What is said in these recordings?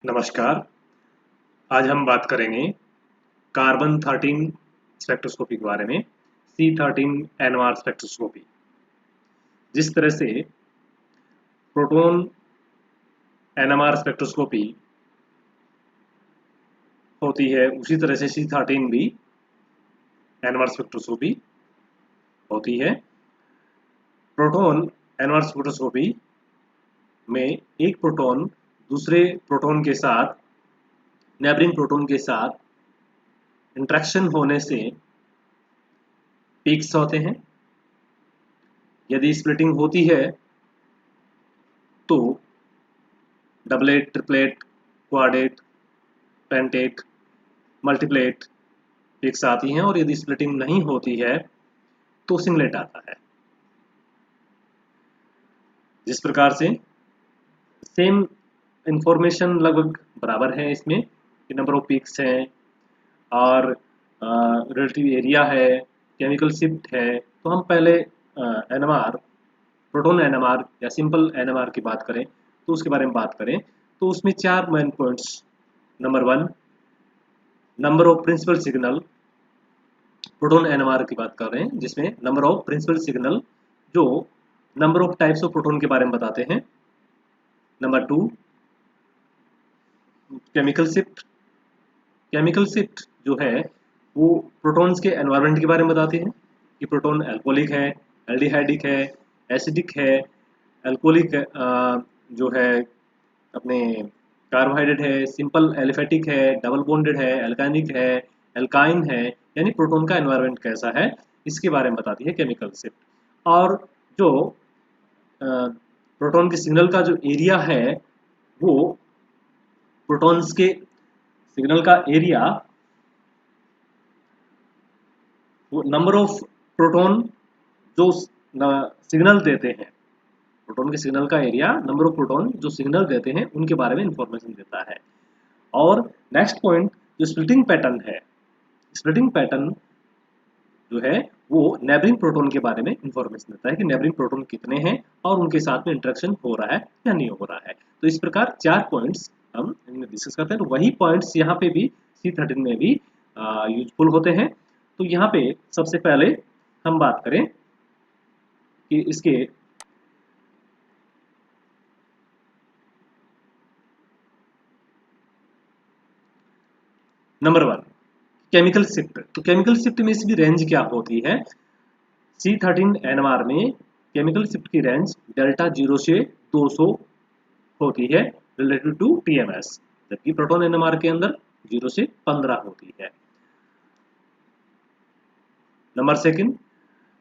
नमस्कार। आज हम बात करेंगे कार्बन 13 स्पेक्ट्रोस्कोपी के बारे में, C13 NMR स्पेक्ट्रोस्कोपी। जिस तरह से प्रोटॉन NMR स्पेक्ट्रोस्कोपी होती है, उसी तरह से C13 भी NMR स्पेक्ट्रोस्कोपी होती है। प्रोटॉन NMR स्पेक्ट्रोस्कोपी में एक प्रोटॉन दूसरे प्रोटॉन के साथ, नेबरिंग प्रोटॉन के साथ इंटरेक्शन होने से पीक्स होते हैं। यदि स्प्लिटिंग होती है तो doublet, triplet, quartet, pentet, multiplet peaks आती हैं, और यदि स्प्लिटिंग नहीं होती है तो सिंगलेट आता है। जिस प्रकार से सेम इंफॉर्मेशन लगभग बराबर है इसमें कि नंबर ऑफ पीक्स हैं और रिलेटिव एरिया है, केमिकल शिफ्ट है। तो हम पहले एनएमआर, प्रोटॉन एनएमआर या सिंपल एनएमआर की बात करें तो उसके बारे में बात करें तो उसमें चार main points. Number 1, number of principal signal. Proton NMR की बात कर रहे हैं जिसमें नंबर ऑफ प्रिंसिपल सिग्नल जो number of types of proton के बारे में बताते हैं। Number 2, chemical shift. Chemical shift जो है वो प्रोटॉन्स के एनवायरनमेंट के बारे में बताते हैं कि प्रोटॉन अल्कोहलिक है, एल्डिहाइडिक है, एसिडिक है, अल्कोहलिक जो है अपने कार्बोहाइड्रेट है, सिंपल एलिफेटिक है, डबल बॉन्डेड है, एल्कानिक है, एल्काइन है, यानी प्रोटॉन का एनवायरनमेंट कैसा है इसके बारे में बताती है केमिकल शिफ्ट। और जो प्रोटॉन के सिग्नल का जो एरिया है वो प्रोटॉन्स के सिग्नल का एरिया, वो नंबर ऑफ प्रोटॉन जो सिग्नल देते हैं, प्रोटॉन के सिग्नल का एरिया नंबर ऑफ प्रोटॉन जो सिग्नल देते हैं उनके बारे में इंफॉर्मेशन देता है। और नेक्स्ट पॉइंट जो स्प्लिटिंग पैटर्न है, स्प्लिटिंग पैटर्न जो है वो नेबरिंग प्रोटॉन के बारे में इंफॉर्मेशन देता है कि नेबरिंग प्रोटॉन कितने हैं और उनके साथ में इंटरेक्शन हो रहा है या नहीं हो रहा है। तो इस प्रकार चार पॉइंट्स हम इनमें डिस्कस करते हैं। तो वही पॉइंट्स यहाँ पे भी C13 में भी यूजफुल होते हैं। तो यहाँ पे सबसे पहले हम बात करें कि इसके नंबर 1, केमिकल शिफ्ट। तो केमिकल शिफ्ट में इसकी रेंज क्या होती है? C13 NMR में केमिकल शिफ्ट की रेंज डेल्टा 0 से 200 होती है रिलेटिव टू TMS, जबकि प्रोटॉन NMR के अंदर 0 से 15 होती है। नंबर 2,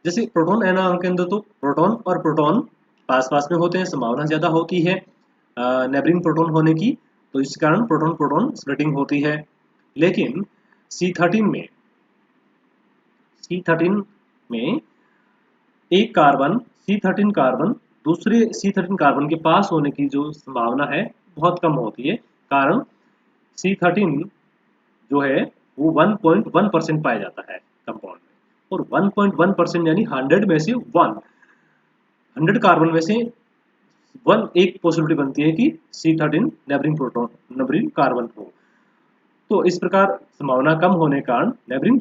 जैसे प्रोटॉन NMR के अंदर तो प्रोटॉन और प्रोटॉन पास पास में होते हैं, संभावना ज़्यादा होती है नेबरिंग प्रोटॉन होने की, तो इस कारण प्रोटॉन प्रोटॉन स्प्लिटिंग होती है। लेकिन C13 में एक कार्बन C13 कार्बन दूसरे C13 कार्बन के पास होने की जो संभावना है बहुत कम होती है, कारण C13 जो है वो 1.1% पाया जाता है कंपाउंड में, और 1.1% यानी 100 में से 100 कार्बन में से 1 एक पॉसिबिलिटी बनती है कि C13 नेबरिंग कार्बन हो। तो इस प्रकार संभावना कम होने कारण नेबरिंग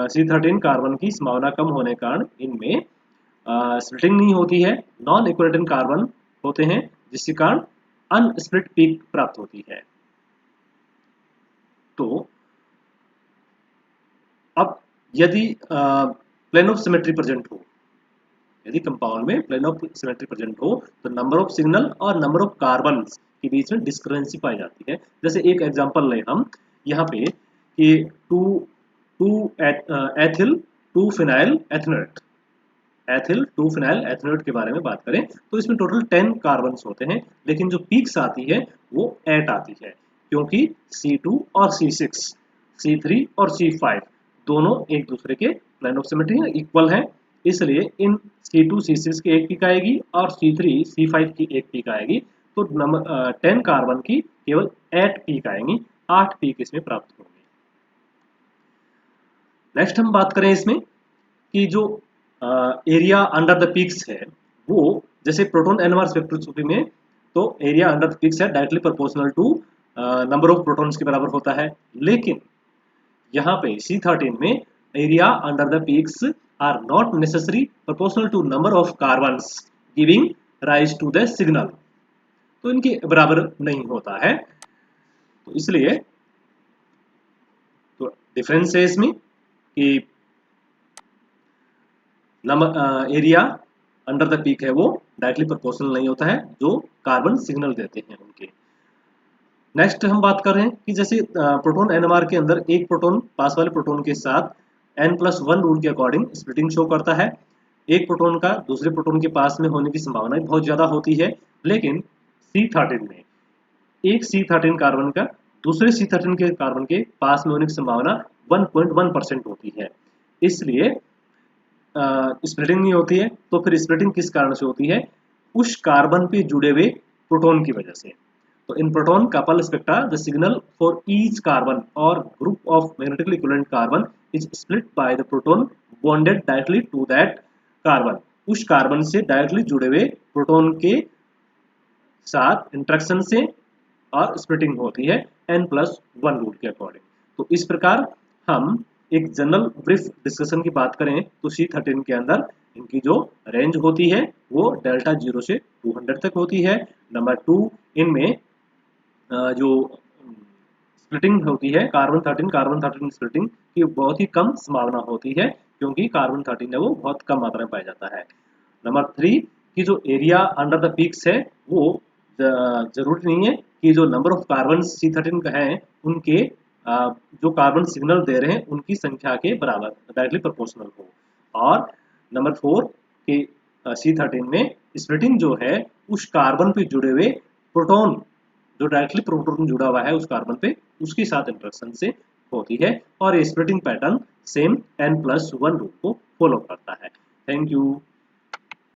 C13 कार्बन की संभावना कम होने कारण इनमें स्प्लिटिंग नहीं होती है, नॉन इक्विलेटरल कार्बन होते हैं, जिसके कारण अनस्प्लिट पीक प्राप्त होती है। तो अब यदि प्लेन ऑफ सिमेट्री प्रेजेंट हो, यदि कंपाउंड में प्लेन ऑफ सिमेट्री प्रेजेंट हो तो नंबर ऑफ सिग्नल और नंबर ऑफ कार्बन के बीच में डिस्क्रिपेंसी पाई जाती है। जैसे एक एग्जांपल लें हम यहाँ पे कि 2 ethyl 2 phenyl ethanoate, ethyl 2 phenyl ethanoate के बारे में बात करें तो इसमें टोटल 10 कार्बन्स होते हैं, लेकिन जो पीक्स आती है वो 8 आती है, क्योंकि C2 और C6, C3 और C5 दोनों एक दूसरे के प्लेन ऑफ सिमेट्री में इक्वल हैं, इसलिए इन C2 C6 की एक पीक आएगी और C3 C5 की एक पीक आएगी। तो नंबर 10 कार्बन की केवल 8 पीक आएंगी, 8 पीक इसमें प्राप्त होंगी। नेक्स्ट हम बात करें इसमें कि जो एरिया अंडर द पीक्स है वो, जैसे प्रोटॉन NMR स्पेक्ट्रोस्कोपी में तो एरिया अंडर द पीक्स है directly proportional to number of protons के बराबर होता है। लेकिन यहाँ पे C13 में area under the peaks are not necessary proportional to number of carbons giving rise to the signal, तो इनके बराबर नहीं होता है। तो इसलिए तो डिफरेंस है इसमें कि number area under the peak है वो डायरेक्टली प्रोपोर्शनल नहीं होता है जो कार्बन सिग्नल देते हैं उनके। नेक्स्ट हम बात कर रहे हैं कि जैसे प्रोटॉन एनएमआर के अंदर एक प्रोटॉन पास वाले प्रोटॉन के साथ n+1 रूल के अकॉर्डिंग स्प्लिटिंग शो करता है। एक प्रोटॉन का दूसरे प्रोटॉन के पास में होने की संभावना बहुत ज़्यादा होती है, लेकिन C13 में एक C13 कार्बन का दूसरे C13 के कार्बन के पास में होने की संभावना 1.1% होती है। इसलिए स्प्लिटिंग नहीं होती है। तो फिर स्प्लिटिंग किस कारण से होती है? उस कार्बन पे जुड़े हुए प्रोटॉन की वजह से। तो in proton coupled spectra the signal for each carbon और group of magnetically equivalent carbon is split by the proton bonded directly to that carbon. उस कार्बन से डायरेक्टली जुड़े हुए प्रोटॉन के साथ इंटरेक्शन से और स्प्लिटिंग होती है n+1 रूल के अकॉर्डिंग। तो इस प्रकार हम एक जनरल ब्रीफ डिस्कशन की बात करें तो C13 के अंदर इनकी जो रेंज होती है वो डेल्टा 0 से 200 तक होती है। नंबर 2, इनमें जो स्प्लिटिंग होती है कार्बन 13 स्प्लिटिंग की बहुत ही कम संभावना होती है, क्योंकि कार्बन 13 है वो बहुत कम मात्रा में पाया जाता है। नंबर 3 की जो एरिया अंडर द पीक्स है वो जरूरी नहीं है कि जो नंबर ऑफ कार्बन C13 का है उनके जो कार्बन सिग्नल दे रहे हैं उनकी संख्या के बराबर डायरेक्टली प्रोपोर्शनल हो। और नंबर 4 के C13 में स्प्लिटिंग जो है उस कार्बन पे जुड़े हुए प्रोटॉन जो डायरेक्टली प्रोटॉन जुड़ा हुआ है उस कार्बन पे उसके साथ इंटरेक्शन से होती है, और ये splitting pattern same n+1 rule को फॉलो करता है। Thank you.